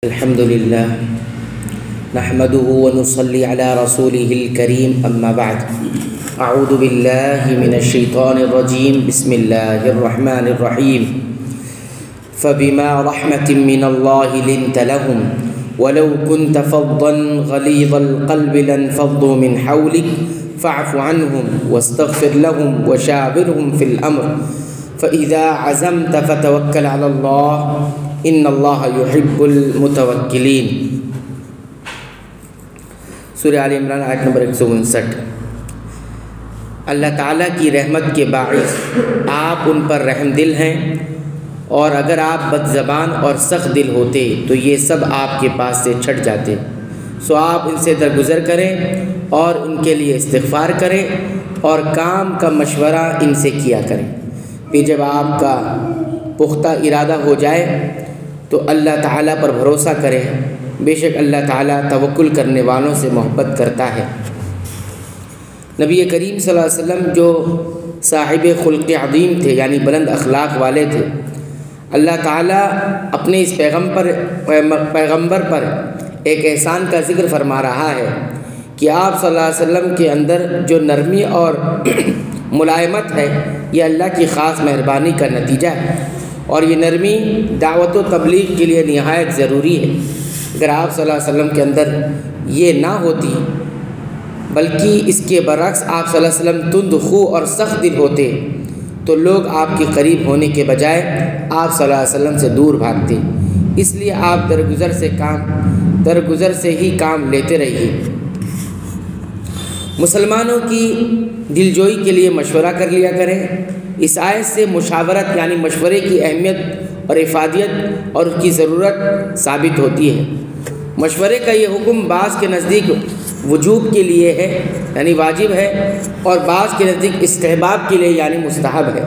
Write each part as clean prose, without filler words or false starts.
الحمد لله نحمده ونصلي على رسوله الكريم أما بعد أعوذ بالله من الشيطان الرجيم بسم الله الرحمن الرحيم فبما رحمة من الله لنت لهم ولو كنت فظا غليظ القلب لانفضوا من حولك فاعف عنهم واستغفر لهم وشاورهم في الأمر فإذا عزمت فتوكل على الله ان اللہ یحب المتوکلین۔ سورہ آل عمران آیت نمبر 159۔ اللہ تعالیٰ کی رحمت کے باعث آپ ان پر رحم دل ہیں، اور اگر آپ بد زبان اور سخت دل ہوتے تو یہ سب آپ کے پاس سے چھٹ جاتے، سو آپ ان سے درگزر کریں اور ان کے لیے استغفار کریں اور کام کا مشورہ ان سے کیا کریں۔ پھر جب آپ کا پختہ ارادہ ہو جائے تو اللہ تعالیٰ پر بھروسہ کریں، بے شک اللہ تعالیٰ توکل کرنے والوں سے محبت کرتا ہے۔ نبی کریم صلی اللہ علیہ وسلم جو صاحب خلق عظیم تھے، یعنی بلند اخلاق والے تھے، اللہ تعالیٰ اپنے اس پیغمبر پر ایک احسان کا ذکر فرما رہا ہے کہ آپ صلی اللہ علیہ وسلم کے اندر جو نرمی اور ملائمت ہے، یہ اللہ کی خاص مہربانی کا نتیجہ ہے، اور یہ نرمی دعوت و تبلیغ کے لیے نہایت ضروری ہے۔ اگر آپ صلی اللہ علیہ وسلم کے اندر یہ نہ ہوتی، بلکہ اس کے برعکس آپ صلی اللہ علیہ وسلم تند خو اور سخت دل ہوتے، تو لوگ آپ کے قریب ہونے کے بجائے آپ صلی اللہ علیہ وسلم سے دور بھاگتے۔ اس لیے آپ درگزر سے ہی کام لیتے رہیے۔ مسلمانوں کی دلجوئی کے لیے مشورہ کر لیا کریں۔ اس آیت سے مشاورت یعنی مشورے کی اہمیت اور افادیت اور اس کی ضرورت ثابت ہوتی ہے۔ مشورے کا یہ حکم بعض کے نزدیک وجوب کے لیے ہے یعنی واجب ہے، اور بعض کے نزدیک استحباب کے لیے یعنی مستحب ہے۔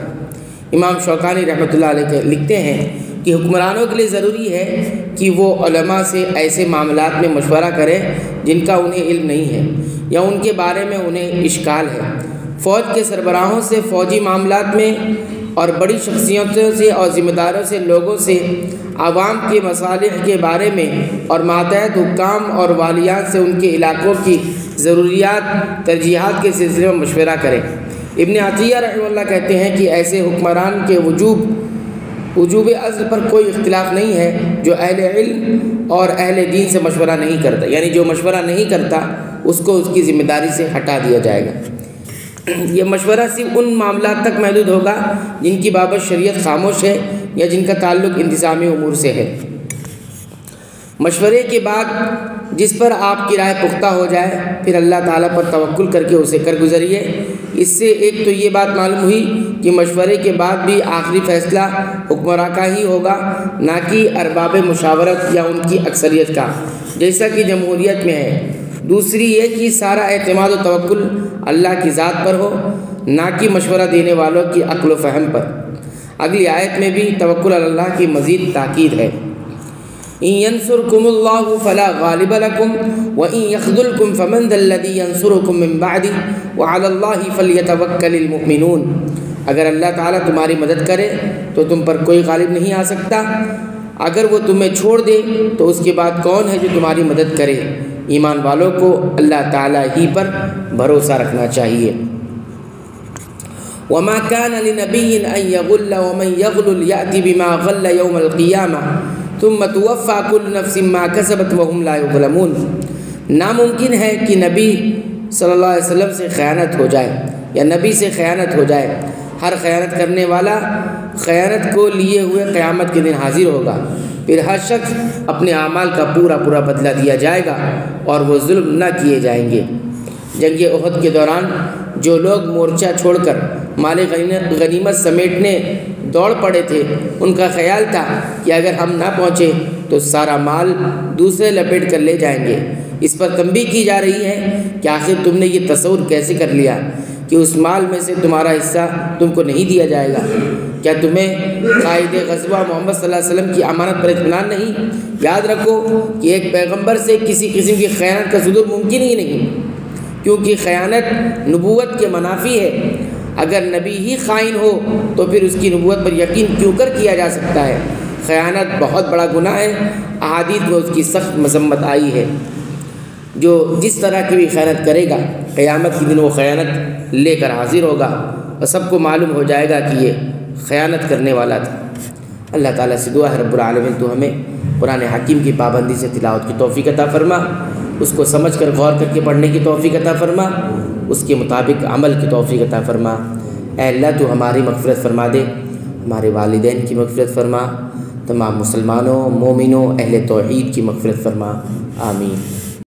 امام شوکانی رحمۃ اللہ علیہ لکھتے ہیں کہ حکمرانوں کے لیے ضروری ہے کہ وہ علماء سے ایسے معاملات میں مشورہ کریں جن کا انہیں علم نہیں ہے یا ان کے بارے میں انہیں اشکال ہے۔ فوج کے سربراہوں سے فوجی معاملات میں، اور بڑی شخصیتوں سے اور ذمہ داروں سے، لوگوں سے عوام کے مصالح کے بارے میں، اور ماتحت حکام اور والیان سے ان کے علاقوں کی ضروریات ترجیحات کے سلسلے میں مشورہ کریں۔ ابن عطیہ رحمہ اللہ کہتے ہیں کہ ایسے حکمران کے وجوب عزل پر کوئی اختلاف نہیں ہے جو اہل علم اور اہل دین سے مشورہ نہیں کرتا، یعنی جو مشورہ نہیں کرتا اس کو اس کی ذمہ داری سے ہٹا دیا جائے گا۔ یہ مشورہ صرف ان معاملات تک محدود ہوگا جن کی بابت شریعت خاموش ہے یا جن کا تعلق انتظامی امور سے ہے۔ مشورے کے بعد جس پر آپ کی رائے پختہ ہو جائے، پھر اللہ تعالیٰ پر توکل کر کے اسے کر گزریے۔ اس سے ایک تو یہ بات معلوم ہوئی کہ مشورے کے بعد بھی آخری فیصلہ حکمراں کا ہی ہوگا، نہ کہ ارباب مشاورت یا ان کی اکثریت کا، جیسا کہ جمہوریت میں ہے۔ دوسری یہ کہ سارا اعتماد و توکل اللہ کی ذات پر ہو، نہ کہ مشورہ دینے والوں کی عقل و فہم پر۔ اگلی آیت میں بھی توکل اللہ کی مزید تاکید ہے۔ ان ینصرکم اللہ فلا غالب لکم وان یخذلکم فمن ذا الذی ینصرکم من بعدہ وعلی اللہ فلیتوکل المؤمنون۔ اگر اللہ تعالیٰ تمہاری مدد کرے تو تم پر کوئی غالب نہیں آ سکتا، اگر وہ تمہیں چھوڑ دے تو اس کے بعد کون ہے جو تمہاری مدد کرے؟ ایمان والوں کو اللہ تعالیٰ ہی پر بھروسہ رکھنا چاہیے۔ وما كان لنبي ان يغل ومن يغل يأتي بما غل يوم القيامة ثم توفى كل نفس ما كسبت وهم لا يظلمون۔ ناممکن ہے کہ نبی صلی اللہ علیہ وسلم سے خیانت ہو جائے یا نبی سے خیانت ہو جائے۔ ہر خیانت کرنے والا خیانت کو لیے ہوئے قیامت کے دن حاضر ہوگا، پھر ہر شخص اپنے اعمال کا پورا بدلہ دیا جائے گا اور وہ ظلم نہ کیے جائیں گے۔ جنگ احد کے دوران جو لوگ مورچہ چھوڑ کر مال غنیمت سمیٹنے دوڑ پڑے تھے، ان کا خیال تھا کہ اگر ہم نہ پہنچے تو سارا مال دوسرے لپیٹ کر لے جائیں گے۔ اس پر تنبیہ کی جا رہی ہے کہ آخر تم نے یہ تصور کیسے کر لیا کہ اس مال میں سے تمہارا حصہ تم کو نہیں دیا جائے گا؟ کیا تمہیں قائد غزوہ محمد صلی اللہ علیہ وسلم کی امانت پر اطمینان نہیں؟ یاد رکھو کہ ایک پیغمبر سے کسی قسم کی خیانت کا صدور ممکن ہی نہیں، کیونکہ خیانت نبوت کے منافی ہے۔ اگر نبی ہی خائن ہو تو پھر اس کی نبوت پر یقین کیوں کر کیا جا سکتا ہے؟ خیانت بہت بڑا گناہ ہے، احادیث میں اس کی سخت مذمت آئی ہے۔ جو جس طرح کی بھی خیانت کرے گا قیامت کے دن وہ خیانت لے کر حاضر ہوگا اور سب کو معلوم ہو جائے گا کہ یہ خیانت کرنے والا تھا۔ اللہ تعالیٰ سے دعا ہے رب العالمین تو ہمیں قرآن حکیم کی پابندی سے تلاوت کی توفیق عطا فرما، اس کو سمجھ کر غور کر کے پڑھنے کی توفیق عطا فرما، اس کے مطابق عمل کی توفیق عطا فرما۔ اے اللہ تو ہماری مغفرت فرما دے، ہمارے والدین کی مغفرت فرما، تمام مسلمانوں، مومنوں، اہل توحید کی مغفرت فرما، آمین۔